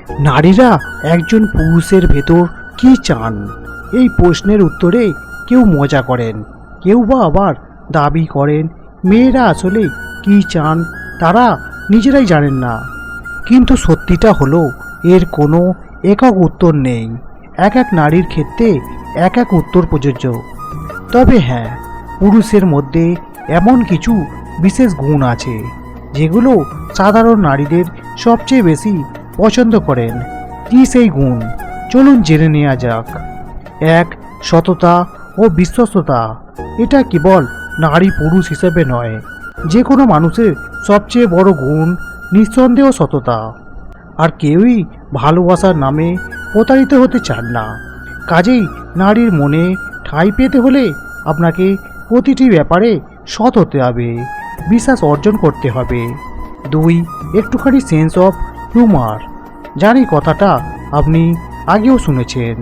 নারীরা একজন পুরুষের ভেতর কি চান, এই প্রশ্নের উত্তরে কেউ মজা করেন, কেউ বা আবার দাবি করেন মেয়েরা আসলে কি চান তারা নিজেরাই জানেন না। কিন্তু সত্যিটা হলো এর কোনো একক উত্তর নেই। এক এক নারীর ক্ষেত্রে এক এক উত্তর প্রযোজ্য। তবে হ্যাঁ, পুরুষের মধ্যে এমন কিছু বিশেষ গুণ আছে যেগুলো সাধারণ নারীদের সবচেয়ে বেশি পছন্দ করেন। কি সেই গুণ, চলুন জেনে নেওয়া যাক। 1. সততা ও বিশ্বস্ততা। এটা কেবল নারী পুরুষ হিসেবে নয়, যে কোনো মানুষের সবচেয়ে বড় গুণ নিঃসন্দেহ সততা। আর কেউই ভালোবাসার নামে প্রতারিত হতে চান না। কাজেই নারীর মনে ঠাঁই পেতে হলে আপনাকে প্রতিটি ব্যাপারে সৎ হতে হবে, বিশ্বাস অর্জন করতে হবে। 2. একটুখানি সেন্স অফ হিউমার। জানি কথাটা আপনি আগেও শুনেছেন।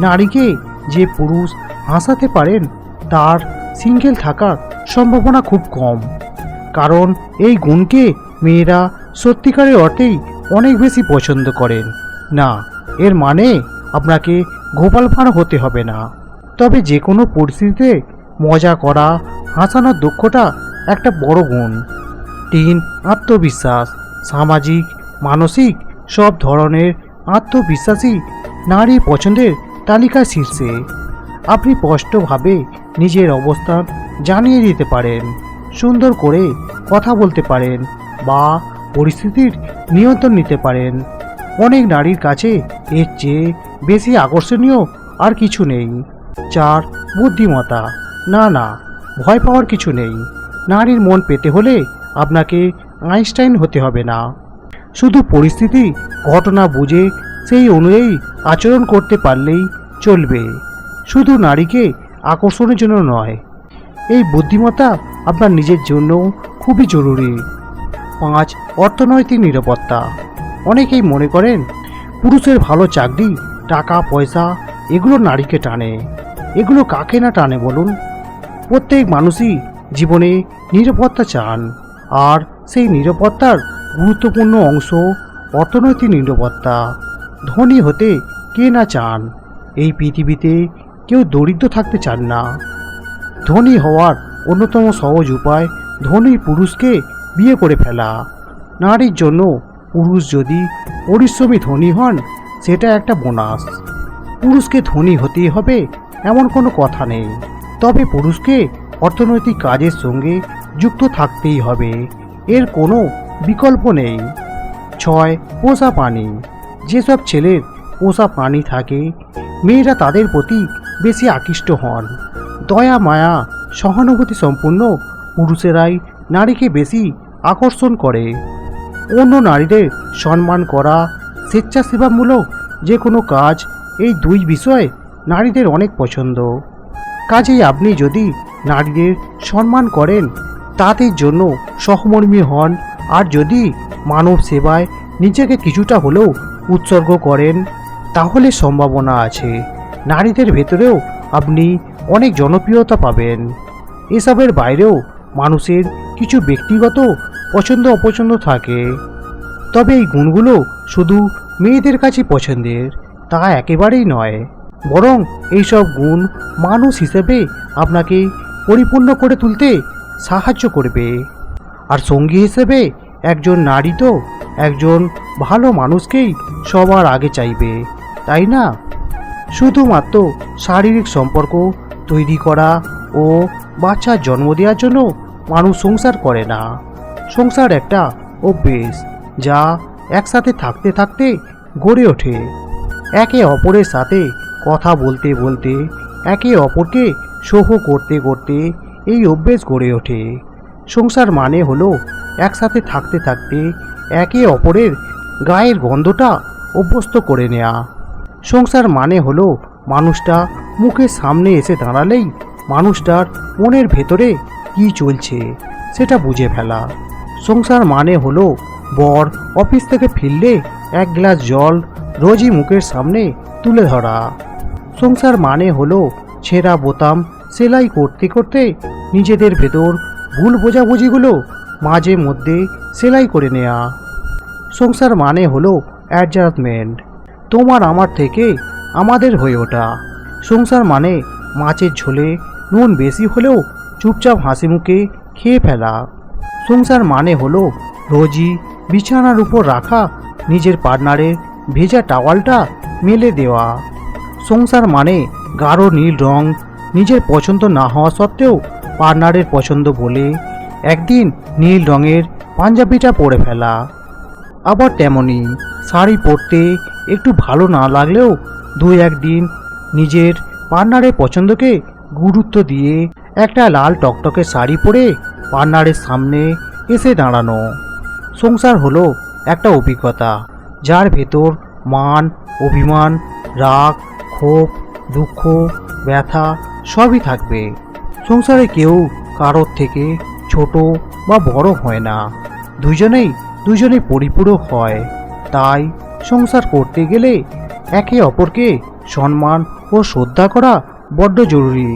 নারীকে যে পুরুষ হাসাতে পারেন তার সিঙ্গেল থাকার সম্ভাবনা খুব কম, কারণ এই গুণকে মেয়েরা সত্যিকারের অর্থেই অনেক বেশি পছন্দ করেন। না, এর মানে আপনাকে গোপাল ভাঁড় হতে হবে না, তবে যে কোনো পরিস্থিতিতে মজা করা, হাসানোর দক্ষতা একটা বড় গুণ। 3. আত্মবিশ্বাস। সামাজিক, মানসিক সব ধরনের আত্মবিশ্বাসী নারী পছন্দের তালিকার শীর্ষে। আপনি স্পষ্টভাবে নিজের অবস্থান জানিয়ে দিতে পারেন, সুন্দর করে কথা বলতে পারেন বা পরিস্থিতির নিয়ন্ত্রণ নিতে পারেন। অনেক নারীর কাছে এর চেয়ে বেশি আকর্ষণীয় আর কিছু নেই। 4. বুদ্ধিমত্তা। না, ভয় পাওয়ার কিছু নেই। নারীর মন পেতে হলে আপনাকে আইনস্টাইন হতে হবে না, শুধু পরিস্থিতি ঘটনা বুঝে সেই অনুযায়ী আচরণ করতে পারলেই চলবে, শুধু নারীকে আকর্ষণের জন্য নয়। এই বুদ্ধিমত্তা আপনার নিজের জন্য খুবই জরুরি। 5. অর্থনৈতিক নিরাপত্তা। অনেকেই মনে করেন পুরুষের ভালো চাকরি, টাকা পয়সা এগুলো নারীকে টানে। এগুলো কাকে না টানে বলুন? প্রত্যেক মানুষই জীবনে নিরাপত্তা চান, আর সেই নিরাপত্তার গুরুত্বপূর্ণ অংশ অর্থনৈতিক নিরাপত্তা। ধনী হতে কে না চান? এই পৃথিবীতে কেউ দরিদ্র থাকতে চান না। ধনী হওয়ার অন্যতম সহজ উপায় ধনী পুরুষকে বিয়ে করে ফেলা। নারীর জন্য পুরুষ যদি পরিশ্রমী ধনী হন সেটা একটা বোনাস। পুরুষকে ধনী হতেই হবে এমন কোনো কথা নেই, তবে পুরুষকে অর্থনৈতিক কাজের সঙ্গে যুক্ত থাকতেই হবে, এর কোনো বিকল্প নেই। 6. পোষা প্রাণী। যেসব ছেলের পোষা প্রাণী থাকে মেয়েরা তাদের প্রতি বেশি আকৃষ্ট হন। দয়া মায়া সহানুভূতি সম্পূর্ণ পুরুষেরাই নারীকে বেশি আকর্ষণ করে। অন্য নারীদের সম্মান করা, স্বেচ্ছাসেবামূলক যে কোনো কাজ, এই দুই বিষয় নারীদের অনেক পছন্দ। কাজেই আপনি যদি নারীদের সম্মান করেন, তাদের জন্য সহমর্মী হন, আর যদি মানব সেবায় নিজেকে কিছুটা হলেও উৎসর্গ করেন, তাহলে সম্ভাবনা আছে নারীদের ভেতরেও আপনি অনেক জনপ্রিয়তা পাবেন। এসবের বাইরেও মানুষের কিছু ব্যক্তিগত পছন্দ অপছন্দ থাকে, তবে এই গুণগুলো শুধু মেয়েদের কাছে পছন্দের তা একেবারেই নয়, বরং এইসব গুণ মানুষ হিসেবে আপনাকে পরিপূর্ণ করে তুলতে সাহায্য করবে। আর সঙ্গী হিসেবে একজন নারী তো একজন ভালো মানুষকেই সবার আগে চাইবে, তাই না? শুধুমাত্র শারীরিক সম্পর্ক তৈরি করা ও বাচ্চার জন্ম দেওয়ার জন্য মানুষ সংসার করে না। সংসার একটা অভ্যেস যা একসাথে থাকতে থাকতে গড়ে ওঠে। একে অপরের সাথে কথা বলতে বলতে, একে অপরকে সহ করতে করতে এই অভ্যেস গড়ে ওঠে। সংসার মানে হলো একসাথে থাকতে থাকতে একে অপরের গায়ের গন্ধটা অভ্যস্ত করে নেওয়া। সংসার মানে হলো মানুষটা মুখের সামনে এসে দাঁড়ালেই মানুষটার মনের ভেতরে কি চলছে সেটা বুঝে ফেলা। সংসার মানে হলো বর অফিস থেকে ফিরলে এক গ্লাস জল রোজই মুখের সামনে তুলে ধরা। সংসার মানে হলো ছেঁড়া বোতাম সেলাই করতে করতে নিজেদের ভেতর ভুল বোঝাবুঝিগুলো মাঝে মধ্যে সেলাই করে নেওয়া। সংসার মানে হলো অ্যাডজাস্টমেন্ট। তোমার আমার থেকে আমাদের হয়ে ওঠা। সংসার মানে মাছের ঝোলে নুন বেশি হলেও চুপচাপ হাসি মুখে খেয়ে ফেলা। সংসার মানে হলো রোজই বিছানার উপর রাখা নিজের পার্টনারের ভেজা টাওয়ালটা মেলে দেওয়া। সংসার মানে গাঢ় নীল রং নিজের পছন্দ না হওয়া সত্ত্বেও পার্টনারের পছন্দ বলে একদিন নীল রঙের পাঞ্জাবিটা পরে ফেলা। আবার তেমনি শাড়ি পরতে একটু ভালো না লাগলেও দুই একদিন নিজের পার্টনারের পছন্দকে গুরুত্ব দিয়ে একটা লাল টকটকে শাড়ি পরে পার্টনারের সামনে এসে দাঁড়ানো। সংসার হলো একটা অভিজ্ঞতা যার ভেতর মান, অভিমান, রাগ, ক্ষোভ, দুঃখ, ব্যথা সবই থাকবে। সংসারে কেউ কারোর থেকে ছোট বা বড় হয় না, দুজনেই পরিপূরক হয়। তাই সংসার করতে গেলে একে অপরকে সম্মান ও শ্রদ্ধা করা বড্ড জরুরি।